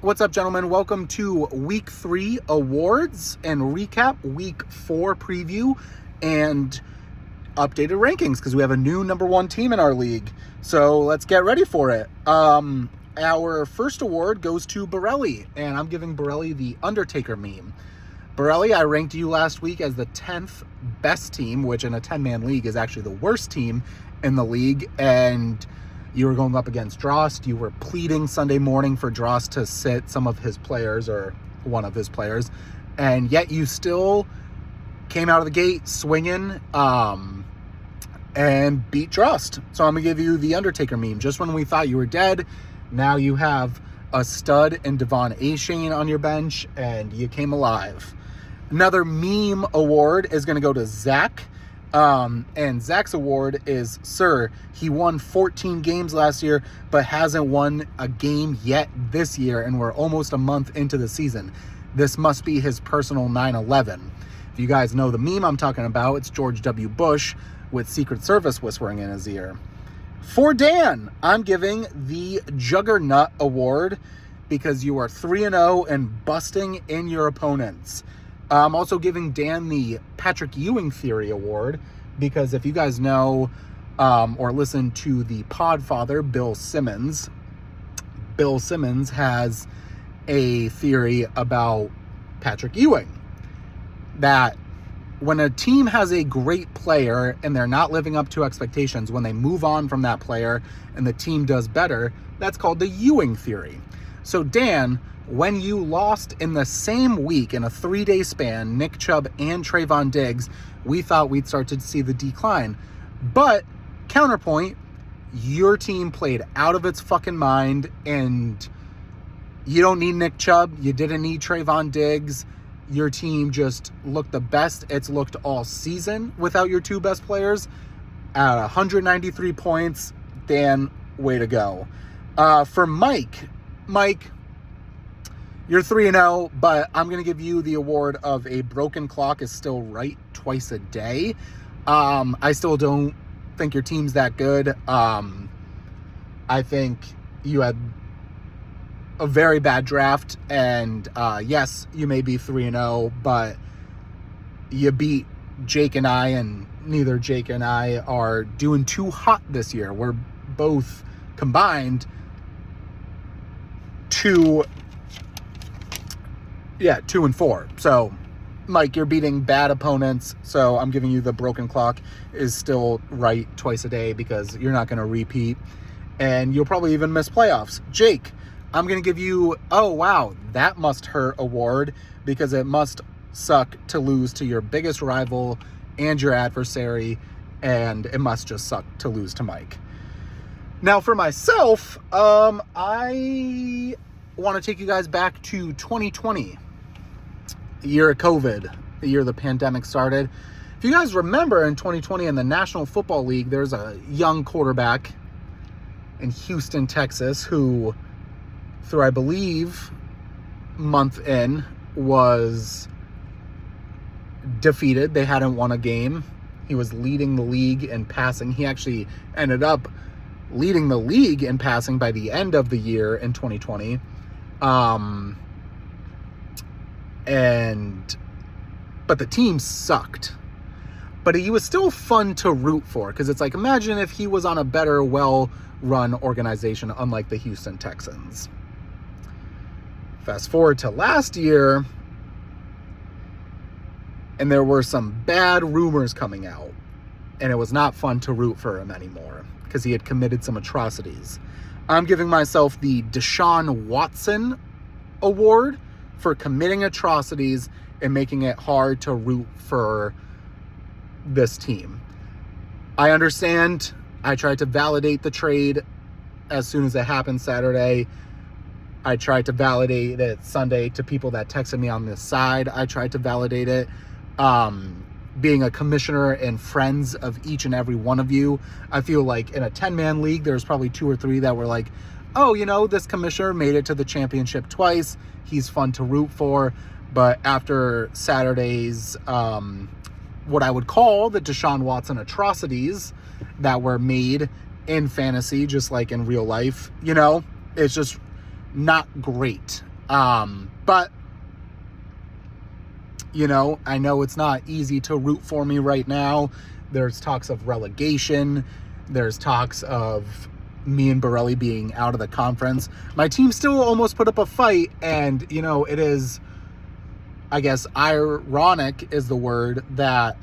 What's up, gentlemen? Welcome to Week 3 awards and recap, Week 4 preview, and updated rankings because we have a new number one team in our league. So let's get ready for it. Our first award goes to Borelli, and I'm giving Borelli the Undertaker meme. Borelli, I ranked you last week as the 10th best team, which in a 10-man league is actually the worst team in the league, and you were going up against Drost. You were pleading Sunday morning for Drost to sit some of his players or one of his players, and yet you still came out of the gate swinging and beat Drost. So I'm going to give you the Undertaker meme. Just when we thought you were dead, now you have a stud and Devon Achane on your bench, and you came alive. Another meme award is going to go to Zach. And Zach's award is, sir, he won 14 games last year, but hasn't won a game yet this year, and we're almost a month into the season. This must be his personal 9/11. If you guys know the meme I'm talking about, it's George W. Bush with Secret Service whispering in his ear. For Dan, I'm giving the Juggernaut Award because you are 3-0 and busting in your opponents. I'm also giving Dan the Patrick Ewing Theory Award because if you guys know or listen to the Podfather, Bill Simmons has a theory about Patrick Ewing that when a team has a great player and they're not living up to expectations, when they move on from that player and the team does better, that's called the Ewing Theory. So Dan, when you lost in the same week in a 3-day span, Nick Chubb and Trayvon Diggs, we thought we'd start to see the decline. But counterpoint, your team played out of its fucking mind, and you don't need Nick Chubb. You didn't need Trayvon Diggs. Your team just looked the best it's looked all season without your two best players at 193 points. Dan, way to go. For Mike, you're 3-0, but I'm going to give you the award of a broken clock is still right twice a day. I still don't think your team's that good. I think you had a very bad draft, and yes, you may be 3-0, but you beat Jake and I, and neither Jake and I are doing too hot this year. We're both combined 2-4. So, Mike, you're beating bad opponents, so I'm giving you the broken clock is still right twice a day because you're not going to repeat, and you'll probably even miss playoffs. Jake, I'm going to give you, oh, wow, that must hurt award because it must suck to lose to your biggest rival and your adversary, and it must just suck to lose to Mike. Now, for myself, I want to take you guys back to 2020. The year of COVID, the year the pandemic started. If you guys remember in 2020 in the National Football League, there's a young quarterback in Houston, Texas, who, through I believe month in, was defeated. They hadn't won a game. He was leading the league in passing. He actually ended up leading the league in passing by the end of the year in 2020. But the team sucked. But he was still fun to root for because it's like, imagine if he was on a better, well-run organization, unlike the Houston Texans. Fast forward to last year, and there were some bad rumors coming out, and it was not fun to root for him anymore because he had committed some atrocities. I'm giving myself the Deshaun Watson Award for committing atrocities and making it hard to root for this team. I understand. I tried to validate the trade as soon as it happened Saturday. I tried to validate it Sunday to people that texted me on this side. I tried to validate it. Being a commissioner and friends of each and every one of you, I feel like in a 10-man league, there's probably 2 or 3 that were like, oh, you know, this commissioner made it to the championship twice. He's fun to root for. But after Saturday's, what I would call the Deshaun Watson atrocities that were made in fantasy, just like in real life, you know, it's just not great. But, you know, I know it's not easy to root for me right now. There's talks of relegation. There's talks of me and Borelli being out of the conference. My team still almost put up a fight, and, you know, it is, I guess, ironic is the word that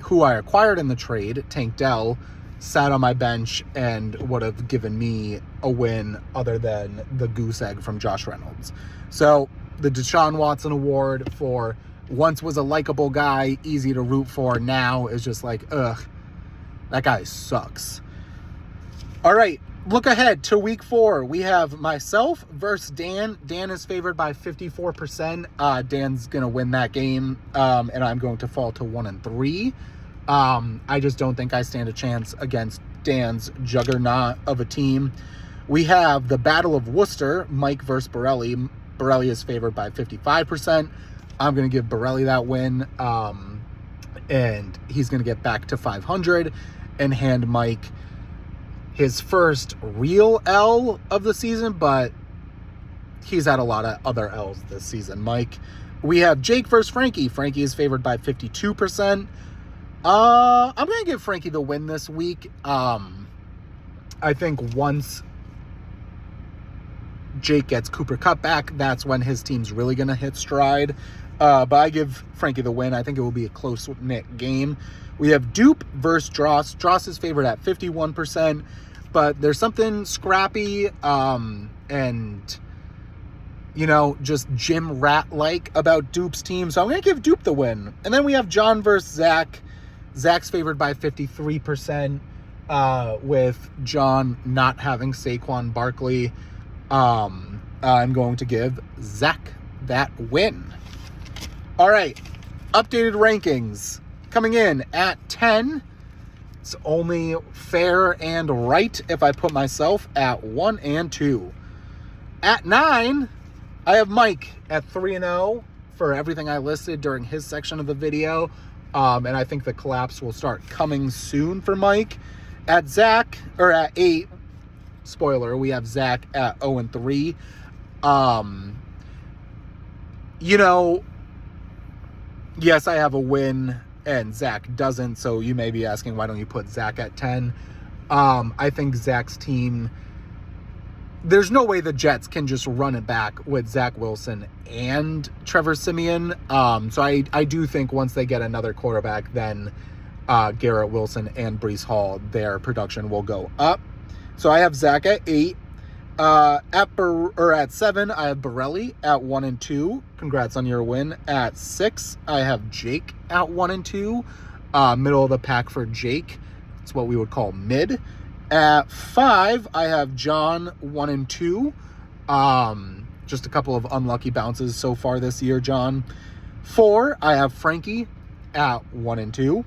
who I acquired in the trade, Tank Dell, sat on my bench and would have given me a win other than the goose egg from Josh Reynolds. So the Deshaun Watson Award for once was a likable guy, easy to root for, now is just like, ugh, that guy sucks. All right, look ahead to week 4. We have myself versus Dan. Dan is favored by 54%. Dan's going to win that game, and I'm going to fall to 1-3. I just don't think I stand a chance against Dan's juggernaut of a team. We have the Battle of Worcester, Mike versus Borelli. Borelli is favored by 55%. I'm going to give Borelli that win, and he's going to get back to 500 and hand Mike his first real L of the season, but he's had a lot of other L's this season. Mike. We have Jake versus Frankie. Frankie is favored by 52%. I'm going to give Frankie the win this week. I think once Jake gets Cooper Kupp back, that's when his team's really going to hit stride. But I give Frankie the win. I think it will be a close-knit game. We have Dupe versus Dross. Dross is favored at 51%, but there's something scrappy and, you know, just Jim Rat-like about Dupe's team. So I'm going to give Dupe the win. And then we have John versus Zach. Zach's favored by 53%, with John not having Saquon Barkley. I'm going to give Zach that win. All right, updated rankings. Coming in at 10, it's only fair and right if I put myself at 1 and 2. At 9, I have Mike at 3-0 for everything I listed during his section of the video. And I think the collapse will start coming soon for Mike. At 8, spoiler, we have Zach at 0-3. You know, yes, I have a win and Zach doesn't, so you may be asking, why don't you put Zach at 10? I think Zach's team, there's no way the Jets can just run it back with Zach Wilson and Trevor Siemian. So I do think once they get another quarterback, then Garrett Wilson and Breece Hall, their production will go up. So I have Zach at 8. At 7, I have Borelli at 1 and 2. Congrats on your win. At 6, I have Jake at 1 and 2. Middle of the pack for Jake. It's what we would call mid. At 5, I have John 1 and 2. Just a couple of unlucky bounces so far this year, John. 4, I have Frankie at 1 and 2.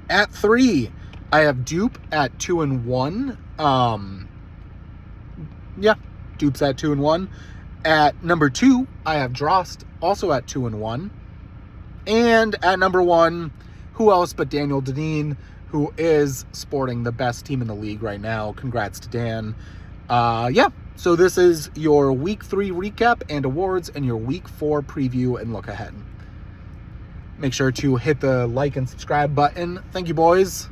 At 3, I have Dupe at 2 and 1. Yeah, Dupe's at 2 and 1. At number 2, I have Drost also at 2 and 1. And at number 1, who else but Daniel Deneen, who is sporting the best team in the league right now. Congrats to Dan. Yeah, so this is your week 3 recap and awards and your week 4 preview and look ahead. Make sure to hit the like and subscribe button. Thank you, boys.